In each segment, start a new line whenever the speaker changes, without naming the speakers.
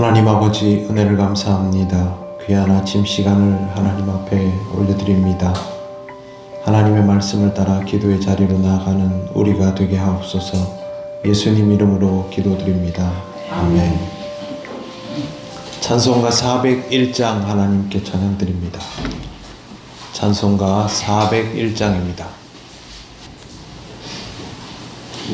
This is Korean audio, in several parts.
하나님 아버지, 은혜를 감사합니다. 귀한 아침 시간을 하나님 앞에 올려드립니다. 하나님의 말씀을 따라 기도의 자리로 나아가는 우리가 되게 하옵소서. 예수님 이름으로 기도드립니다. 아멘. 찬송가 401장 하나님께 찬양드립니다. 찬송가 401장입니다.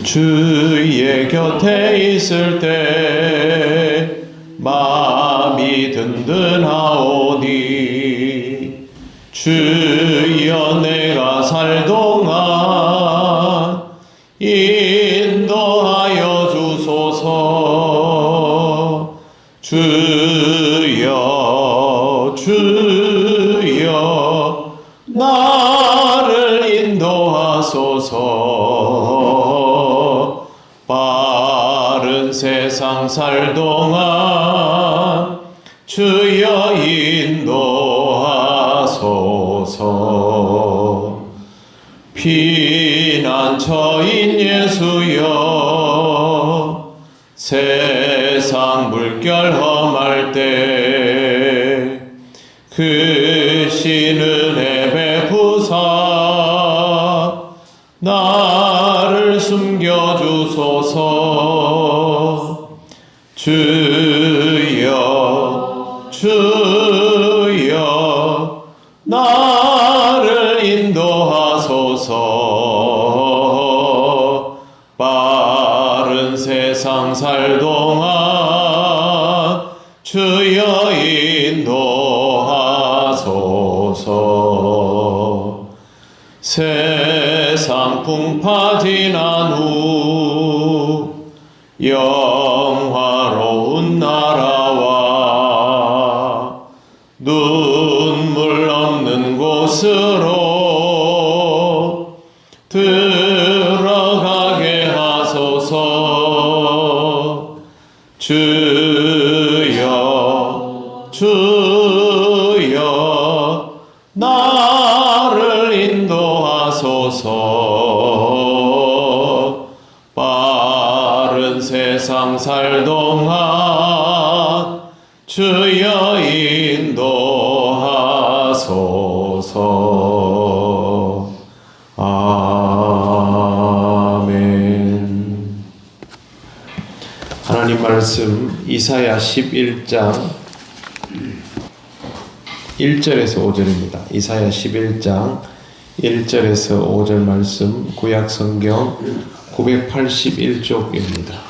주의 곁에 있을 때 마음이 든든하오니 주여 내가 살 동안 인도하여 주소서. 주여 주여 나를 인도하소서. 바른 세상 살 동안 주여 인도하소서. 피난처인 예수여 세상 물결 험할 때 크신 은혜 베푸사 나를 숨겨주소서. 주여 주여 나를 인도하소서. 빠른 세상 살 동안 주여 인도하소서. 세상 풍파 지난 후 영화로운 나라와 눈물 없는 곳으로 들어가게 하소서. 주여 주여 나를 인도하소서. 빠른 세상 살 동안 주여 인도하소서. 아멘. 하나님 말씀 이사야 11장 1절에서 5절입니다. 이사야 11장 1절에서 5절 말씀 구약성경 981쪽입니다.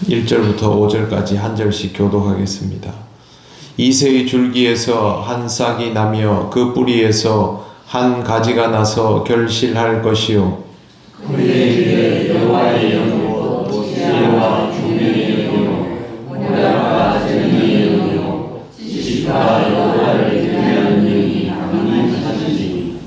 1절부터 5절까지 한 절씩 교독하겠습니다. 이새의 줄기에서 한 싹이 나며 그 뿌리에서 한 가지가 나서 결실할 것이요
그의 입에 여호와의 영으로 지혜와 총명의 영으로 모략과 정의의 영으로 지식과 여호와를 경외하는 영이 강림하시니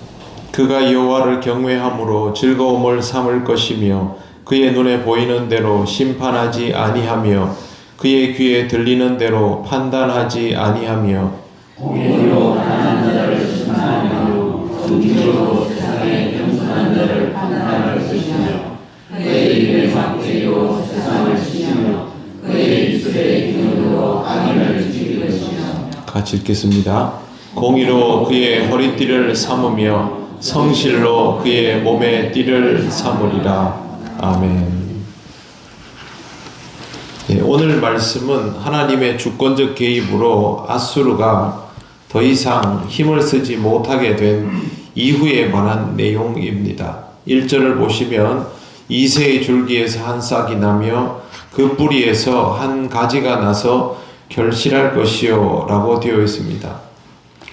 그가 여호와를 경외함으로 즐거움을 삼을 것이며 그의 눈에 보이는 대로 심판하지 아니하며 그의 귀에 들리는 대로 판단하지 아니하며
공의로 가난한 자를 심판하며 정의로 세상에 겸손한 자를 판단할 것이며 그의 입에 막대기로 세상을 치며 그의 입술에 기운으로 악인을 죽일 것이며.
같이 읽겠습니다. 공의로 그의 허리띠를 삼으며 성실로 그의 몸에 띠를 삼으리라. 아멘. 오늘 말씀은 하나님의 주권적 개입으로 아수르가 더 이상 힘을 쓰지 못하게 된 이후에 관한 내용입니다. 1절을 보시면 이새의 줄기에서 한 싹이 나며 그 뿌리에서 한 가지가 나서 결실할 것이요 라고 되어 있습니다.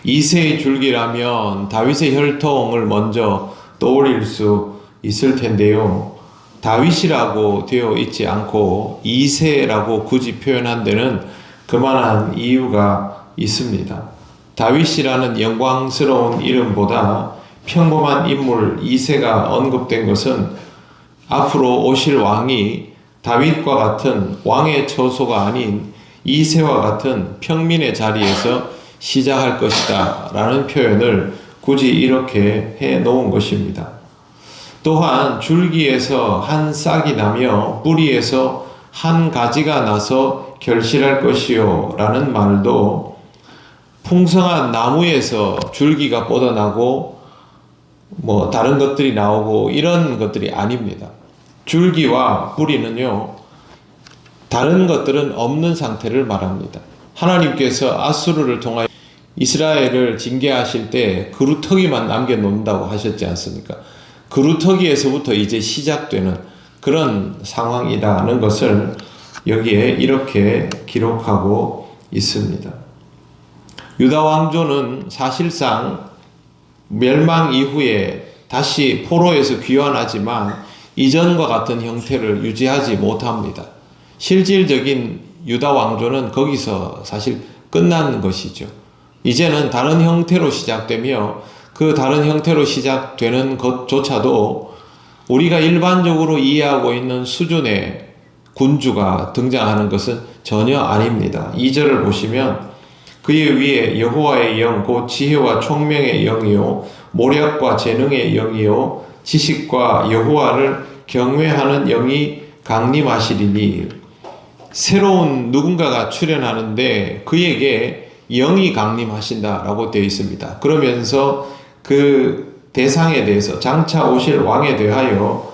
이새의 줄기라면 다윗의 혈통을 먼저 떠올릴 수 있을 텐데요. 다윗이라고 되어 있지 않고 이새라고 굳이 표현한 데는 그만한 이유가 있습니다. 다윗이라는 영광스러운 이름보다 평범한 인물 이새가 언급된 것은 앞으로 오실 왕이 다윗과 같은 왕의 처소가 아닌 이새와 같은 평민의 자리에서 시작할 것이다 라는 표현을 굳이 이렇게 해 놓은 것입니다. 또한 줄기에서 한 싹이 나며 뿌리에서 한 가지가 나서 결실할 것이요 라는 말도 풍성한 나무에서 줄기가 뻗어나고 뭐 다른 것들이 나오고 이런 것들이 아닙니다. 줄기와 뿌리는요, 다른 것들은 없는 상태를 말합니다. 하나님께서 아수르를 통하여 이스라엘을 징계하실 때 그루터기만 남겨놓는다고 하셨지 않습니까? 그루터기에서부터 이제 시작되는 그런 상황이라는 것을 여기에 이렇게 기록하고 있습니다. 유다 왕조는 사실상 멸망 이후에 다시 포로에서 귀환하지만 이전과 같은 형태를 유지하지 못합니다. 실질적인 유다 왕조는 거기서 사실 끝난 것이죠. 이제는 다른 형태로 시작되며 그 다른 형태로 시작되는 것조차도 우리가 일반적으로 이해하고 있는 수준의 군주가 등장하는 것은 전혀 아닙니다. 2절을 보시면 그의 위에 여호와의 영 곧 지혜와 총명의 영이요 모략과 재능의 영이요 지식과 여호와를 경외하는 영이 강림하시리니, 새로운 누군가가 출현하는데 그에게 영이 강림하신다라고 되어 있습니다. 그러면서 그 대상에 대해서 장차 오실 왕에 대하여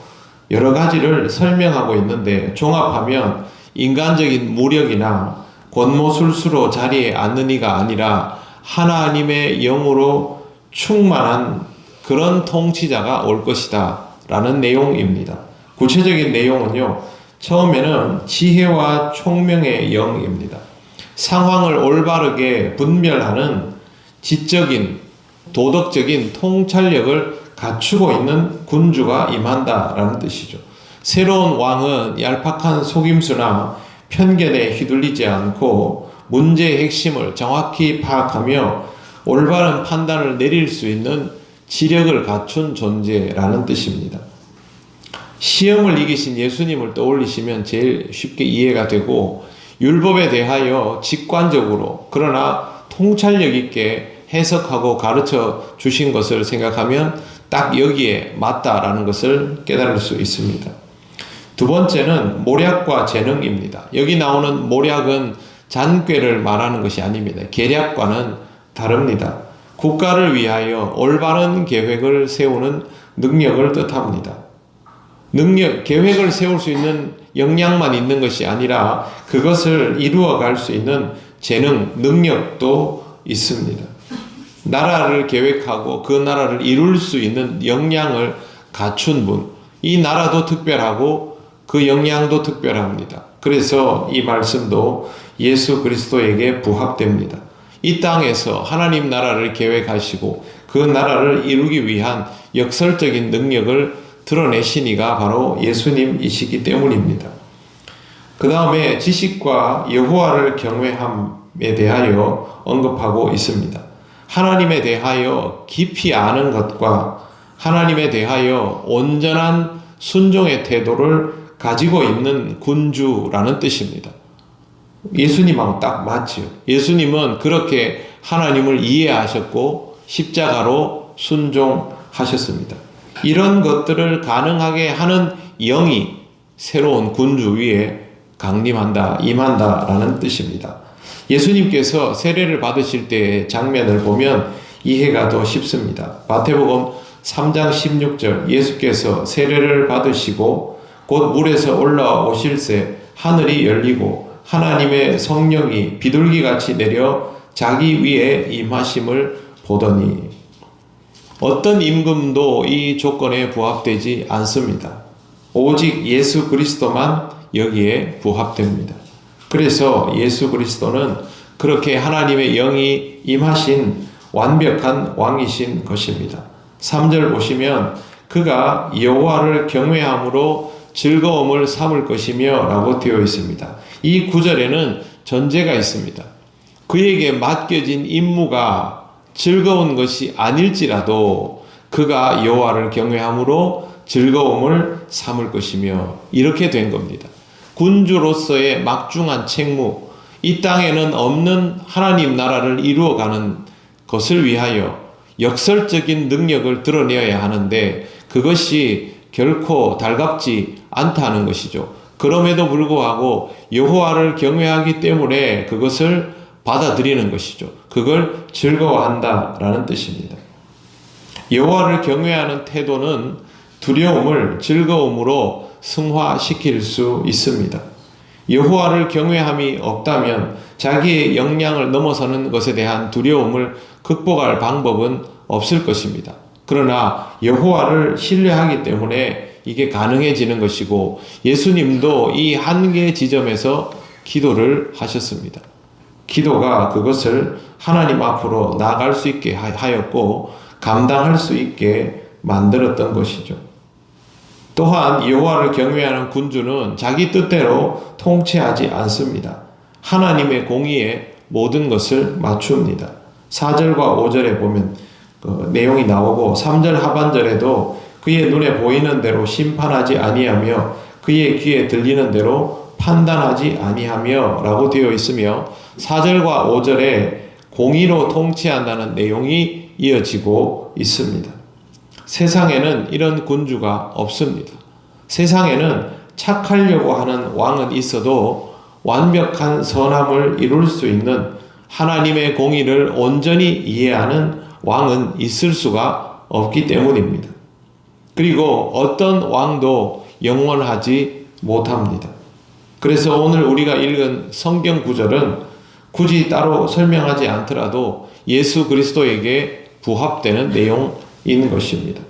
여러 가지를 설명하고 있는데, 종합하면 인간적인 무력이나 권모술수로 자리에 앉는 이가 아니라 하나님의 영으로 충만한 그런 통치자가 올 것이다 라는 내용입니다. 구체적인 내용은요, 처음에는 지혜와 총명의 영입니다. 상황을 올바르게 분별하는 지적인 도덕적인 통찰력을 갖추고 있는 군주가 임한다라는 뜻이죠. 새로운 왕은 얄팍한 속임수나 편견에 휘둘리지 않고 문제의 핵심을 정확히 파악하며 올바른 판단을 내릴 수 있는 지력을 갖춘 존재라는 뜻입니다. 시험을 이기신 예수님을 떠올리시면 제일 쉽게 이해가 되고, 율법에 대하여 직관적으로 그러나 통찰력 있게 해석하고 가르쳐 주신 것을 생각하면 딱 여기에 맞다라는 것을 깨달을 수 있습니다. 두 번째는 모략과 재능입니다. 여기 나오는 모략은 잔꾀를 말하는 것이 아닙니다. 계략과는 다릅니다. 국가를 위하여 올바른 계획을 세우는 능력을 뜻합니다. 계획을 세울 수 있는 역량만 있는 것이 아니라 그것을 이루어갈 수 있는 재능, 능력도 있습니다. 나라를 계획하고 그 나라를 이룰 수 있는 역량을 갖춘 분, 이 나라도 특별하고 그 역량도 특별합니다. 그래서 이 말씀도 예수 그리스도에게 부합됩니다. 이 땅에서 하나님 나라를 계획하시고 그 나라를 이루기 위한 역설적인 능력을 드러내신 이가 바로 예수님이시기 때문입니다. 그 다음에 지식과 여호와를 경외함에 대하여 언급하고 있습니다. 하나님에 대하여 깊이 아는 것과 하나님에 대하여 온전한 순종의 태도를 가지고 있는 군주라는 뜻입니다. 예수님하고 딱 맞지요. 예수님은 그렇게 하나님을 이해하셨고 십자가로 순종하셨습니다. 이런 것들을 가능하게 하는 영이 새로운 군주 위에 강림한다, 임한다라는 뜻입니다. 예수님께서 세례를 받으실 때의 장면을 보면 이해가 더 쉽습니다. 마태복음 3장 16절, 예수께서 세례를 받으시고 곧 물에서 올라오실새 하늘이 열리고 하나님의 성령이 비둘기같이 내려 자기 위에 임하심을 보더니, 어떤 임금도 이 조건에 부합되지 않습니다. 오직 예수 그리스도만 여기에 부합됩니다. 그래서 예수 그리스도는 그렇게 하나님의 영이 임하신 완벽한 왕이신 것입니다. 3절 보시면 그가 여호와를 경외함으로 즐거움을 삼을 것이며 라고 되어 있습니다. 이 구절에는 전제가 있습니다. 그에게 맡겨진 임무가 즐거운 것이 아닐지라도 그가 여호와를 경외함으로 즐거움을 삼을 것이며, 이렇게 된 겁니다. 군주로서의 막중한 책무, 이 땅에는 없는 하나님 나라를 이루어가는 것을 위하여 역설적인 능력을 드러내어야 하는데 그것이 결코 달갑지 않다는 것이죠. 그럼에도 불구하고 여호와를 경외하기 때문에 그것을 받아들이는 것이죠. 그걸 즐거워한다라는 뜻입니다. 여호와를 경외하는 태도는 두려움을 즐거움으로 승화시킬 수 있습니다. 여호와를 경외함이 없다면 자기의 역량을 넘어서는 것에 대한 두려움을 극복할 방법은 없을 것입니다. 그러나 여호와를 신뢰하기 때문에 이게 가능해지는 것이고, 예수님도 이 한계 지점에서 기도를 하셨습니다. 기도가 그것을 하나님 앞으로 나아갈 수 있게 하였고 감당할 수 있게 만들었던 것이죠. 또한 여호와를 경외하는 군주는 자기 뜻대로 통치하지 않습니다. 하나님의 공의에 모든 것을 맞춥니다. 4절과 5절에 보면 그 내용이 나오고, 3절 하반절에도 그의 눈에 보이는 대로 심판하지 아니하며 그의 귀에 들리는 대로 판단하지 아니하며 라고 되어 있으며, 4절과 5절에 공의로 통치한다는 내용이 이어지고 있습니다. 세상에는 이런 군주가 없습니다. 세상에는 착하려고 하는 왕은 있어도 완벽한 선함을 이룰 수 있는 하나님의 공의를 온전히 이해하는 왕은 있을 수가 없기 때문입니다. 그리고 어떤 왕도 영원하지 못합니다. 그래서 오늘 우리가 읽은 성경 구절은 굳이 따로 설명하지 않더라도 예수 그리스도에게 부합되는 내용인 것입니다.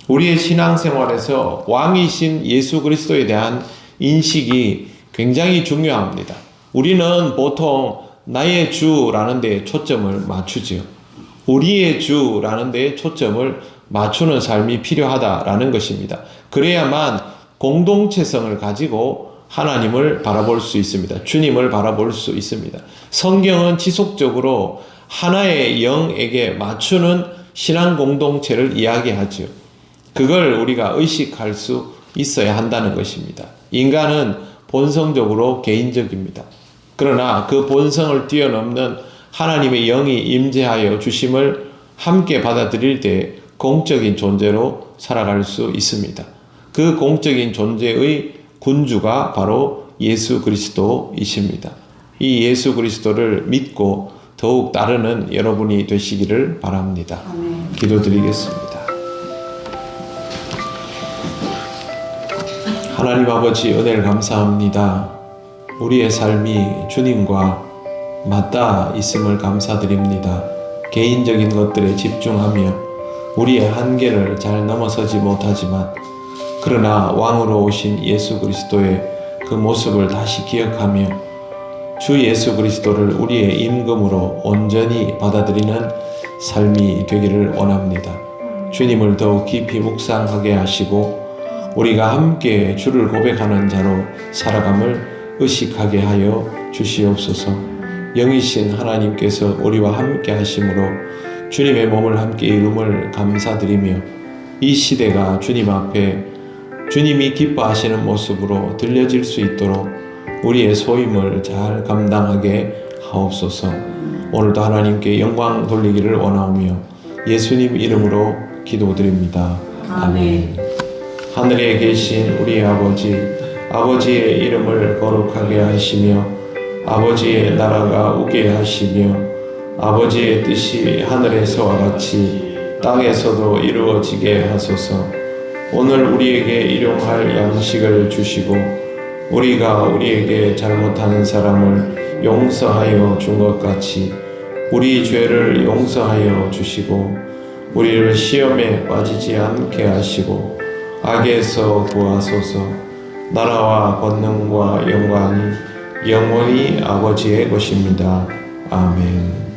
우리의 신앙생활에서 왕이신 예수 그리스도에 대한 인식이 굉장히 중요합니다. 우리는 보통 나의 주라는 데에 초점을 맞추지요. 우리의 주라는 데에 초점을 맞추는 삶이 필요하다라는 것입니다. 그래야만 공동체성을 가지고 하나님을 바라볼 수 있습니다. 주님을 바라볼 수 있습니다. 성경은 지속적으로 하나의 영에게 맞추는 신앙 공동체를 이야기하죠. 그걸 우리가 의식할 수 있어야 한다는 것입니다. 인간은 본성적으로 개인적입니다. 그러나 그 본성을 뛰어넘는 하나님의 영이 임재하여 주심을 함께 받아들일 때 공적인 존재로 살아갈 수 있습니다. 그 공적인 존재의 군주가 바로 예수 그리스도이십니다. 이 예수 그리스도를 믿고 더욱 따르는 여러분이 되시기를 바랍니다.
아멘.
기도드리겠습니다. 하나님 아버지, 은혜를 감사합니다. 우리의 삶이 주님과 맞닿아 있음을 감사드립니다. 개인적인 것들에 집중하며 우리의 한계를 잘 넘어서지 못하지만, 그러나 왕으로 오신 예수 그리스도의 그 모습을 다시 기억하며 주 예수 그리스도를 우리의 임금으로 온전히 받아들이는 삶이 되기를 원합니다. 주님을 더욱 깊이 묵상하게 하시고 우리가 함께 주를 고백하는 자로 살아감을 의식하게 하여 주시옵소서. 영이신 하나님께서 우리와 함께 하심으로 주님의 몸을 함께 이룸을 감사드리며 이 시대가 주님 앞에 주님이 기뻐하시는 모습으로 들려질 수 있도록 우리의 소임을 잘 감당하게 하옵소서. 오늘도 하나님께 영광 돌리기를 원하오며 예수님 이름으로 기도드립니다. 아멘. 하늘에 계신 우리 아버지, 아버지의 이름을 거룩하게 하시며 아버지의 나라가 오게 하시며 아버지의 뜻이 하늘에서와 같이 땅에서도 이루어지게 하소서. 오늘 우리에게 일용할 양식을 주시고 우리가 우리에게 잘못하는 사람을 용서하여 준 것 같이 우리 죄를 용서하여 주시고 우리를 시험에 빠지지 않게 하시고 악에서 구하소서. 나라와 권능과 영광이 영원히 아버지의 것입니다. 아멘.